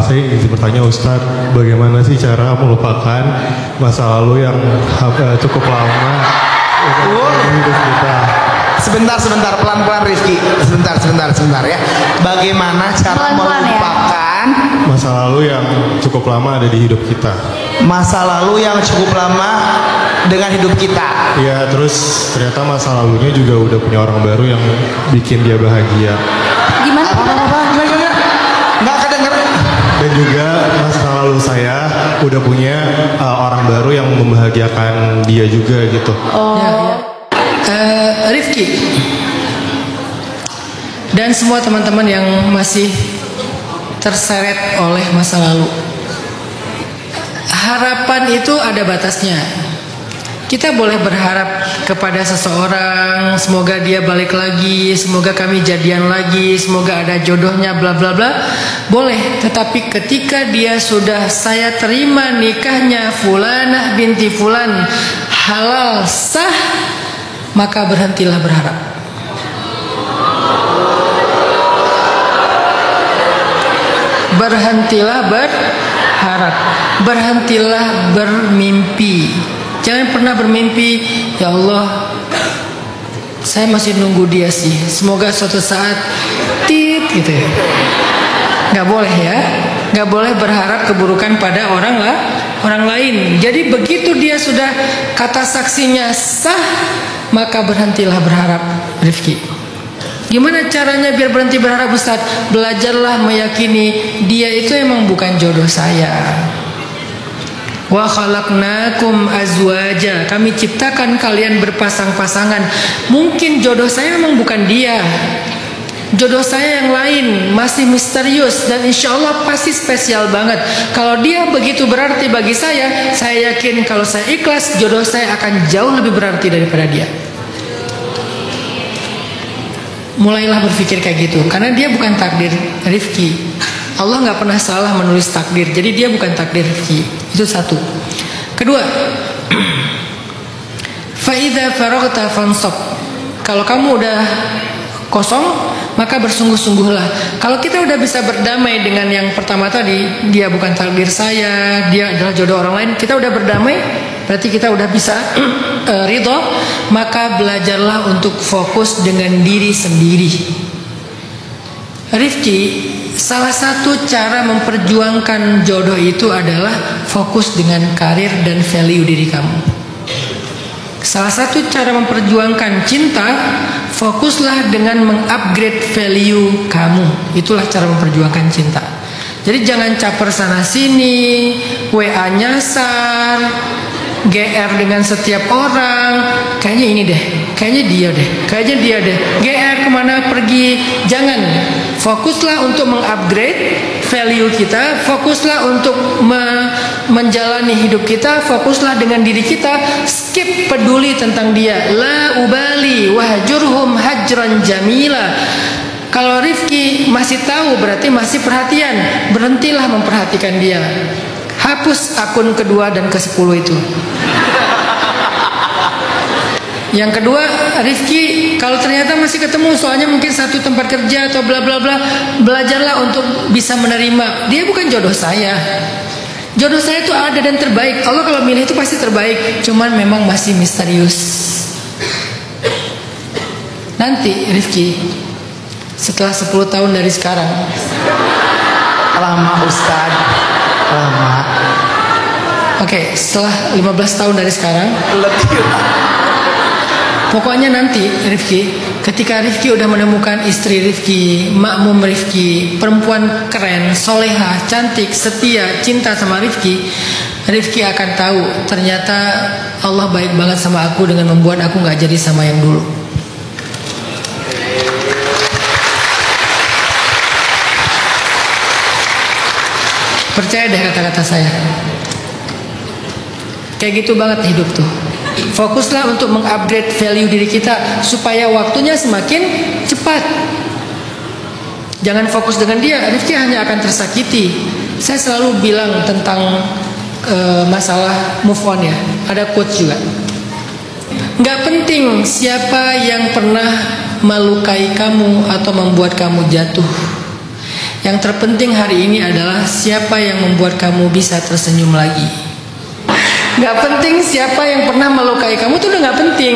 Saya ingin bertanya Ustadz, bagaimana sih cara melupakan masa lalu yang cukup lama dalam hidup kita? Sebentar, pelan-pelan Rifki. Sebentar ya. Bagaimana cara melupakan masa lalu yang cukup lama ada di hidup kita? Masa lalu yang cukup lama dengan hidup kita. Iya, terus ternyata masa lalunya juga udah punya orang baru yang bikin dia bahagia. Gimana? Gimana? Nggak kedengeran. Dan juga masa lalu saya udah punya orang baru yang membahagiakan dia juga gitu. Rifki dan semua teman-teman yang masih terseret oleh masa lalu, harapan itu ada batasnya. Kita boleh berharap kepada seseorang, semoga dia balik lagi, semoga kami jadian lagi, semoga ada jodohnya, bla bla bla. Boleh, tetapi ketika dia sudah saya terima nikahnya Fulanah binti Fulan, halal sah, maka berhentilah berharap. Berhentilah berharap. Berhentilah bermimpi. Jangan pernah bermimpi, ya Allah, saya masih nunggu dia sih, semoga suatu saat tit gitu ya. Gak boleh ya. Gak boleh berharap keburukan pada orang lain. Jadi begitu dia sudah kata saksinya sah, maka berhentilah berharap, Rifki. Gimana caranya biar berhenti berharap, Ustaz? Belajarlah meyakini dia itu emang bukan jodoh saya. Wa khalaqnakum azwaja, kami ciptakan kalian berpasang-pasangan. Mungkin jodoh saya memang bukan dia, jodoh saya yang lain, masih misterius, dan insya Allah pasti spesial banget. Kalau dia begitu berarti bagi saya yakin kalau saya ikhlas, jodoh saya akan jauh lebih berarti daripada dia. Mulailah berpikir kayak gitu, karena dia bukan takdir Rifki. Allah gak pernah salah menulis takdir, jadi dia bukan takdir Rifki. Itu satu. Kedua, fa idza faraghta fansab, kalau kamu udah kosong, maka bersungguh-sungguhlah. Kalau kita udah bisa berdamai dengan yang pertama tadi, dia bukan takdir saya, dia adalah jodoh orang lain, kita udah berdamai, berarti kita udah bisa ridho. Maka belajarlah untuk fokus dengan diri sendiri. Rifki, salah satu cara memperjuangkan jodoh itu adalah fokus dengan karir dan value diri kamu. Salah satu cara memperjuangkan cinta, fokuslah dengan mengupgrade value kamu. Itulah cara memperjuangkan cinta. Jadi jangan caper sana sini, WA nyasar, GR dengan setiap orang. Kayaknya ini deh, kayaknya dia deh, GR kemana pergi. Jangan. Fokuslah untuk mengupgrade value kita, fokuslah untuk menjalani hidup kita, fokuslah dengan diri kita. Skip peduli tentang dia. La ubali wahjurhum hajran jamila. Kalau Rifki masih tahu, berarti masih perhatian. Berhentilah memperhatikan dia. Hapus akun kedua dan ke-10 itu. Yang kedua, Rifki, kalau ternyata masih ketemu, soalnya mungkin satu tempat kerja atau bla bla bla, belajarlah untuk bisa menerima. Dia bukan jodoh saya. Jodoh saya itu ada dan terbaik. Allah kalau milih itu pasti terbaik. Cuman memang masih misterius. Nanti Rifki, setelah 10 tahun dari sekarang. Lama Ustaz, lama. Oke, setelah 15 tahun dari sekarang. Lebih. Pokoknya nanti Rifki, ketika Rifki udah menemukan istri Rifki, makmum Rifki, perempuan keren, soleha, cantik, setia, cinta sama Rifki, Rifki akan tahu ternyata Allah baik banget sama aku dengan membuat aku gak jadi sama yang dulu. Percaya deh kata-kata saya. Kayak gitu banget hidup tuh. Fokuslah untuk mengupgrade value diri kita supaya waktunya semakin cepat. Jangan fokus dengan dia, Rifki hanya akan tersakiti. Saya selalu bilang tentang masalah move on ya. Ada quote juga. Gak penting siapa yang pernah melukai kamu atau membuat kamu jatuh. Yang terpenting hari ini adalah siapa yang membuat kamu bisa tersenyum lagi. Gak penting siapa yang pernah melukai kamu, itu udah gak penting.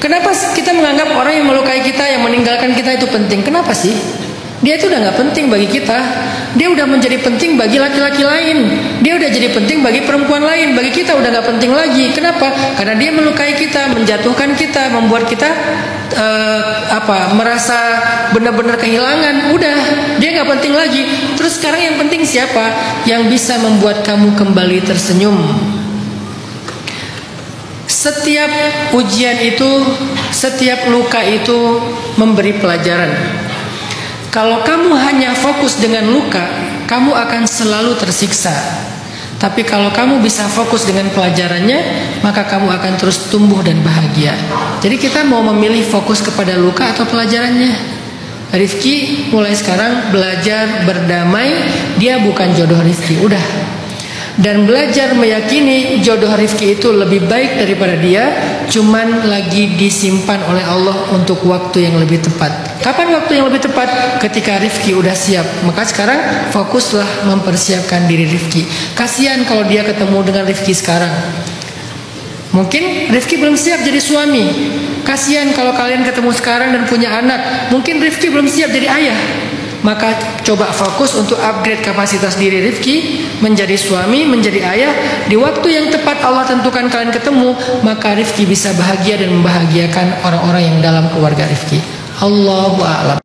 Kenapa kita menganggap orang yang melukai kita, yang meninggalkan kita itu penting? Kenapa sih? Dia itu udah gak penting bagi kita. Dia udah menjadi penting bagi laki-laki lain. Dia udah jadi penting bagi perempuan lain. Bagi kita udah gak penting lagi. Kenapa? Karena dia melukai kita, menjatuhkan kita, membuat kita merasa benar-benar kehilangan. Udah, dia gak penting lagi. Terus sekarang yang penting siapa? Yang bisa membuat kamu kembali tersenyum. Setiap ujian itu, setiap luka itu memberi pelajaran. Kalau kamu hanya fokus dengan luka, kamu akan selalu tersiksa. Tapi kalau kamu bisa fokus dengan pelajarannya, maka kamu akan terus tumbuh dan bahagia. Jadi kita mau memilih fokus kepada luka atau pelajarannya. Rifki mulai sekarang belajar berdamai, dia bukan jodoh Rifki, udah. Dan belajar meyakini jodoh Rifki itu lebih baik daripada dia, cuman lagi disimpan oleh Allah untuk waktu yang lebih tepat. Kapan waktu yang lebih tepat? Ketika Rifki udah siap. Maka sekarang fokuslah mempersiapkan diri Rifki. Kasihan kalau dia ketemu dengan Rifki sekarang. Mungkin Rifki belum siap jadi suami. Kasihan kalau kalian ketemu sekarang dan punya anak. Mungkin Rifki belum siap jadi ayah. Maka coba fokus untuk upgrade kapasitas diri Rifki menjadi suami, menjadi ayah. Di waktu yang tepat Allah tentukan kalian ketemu, maka Rifki bisa bahagia dan membahagiakan orang-orang yang dalam keluarga Rifki. Allahu a'lam.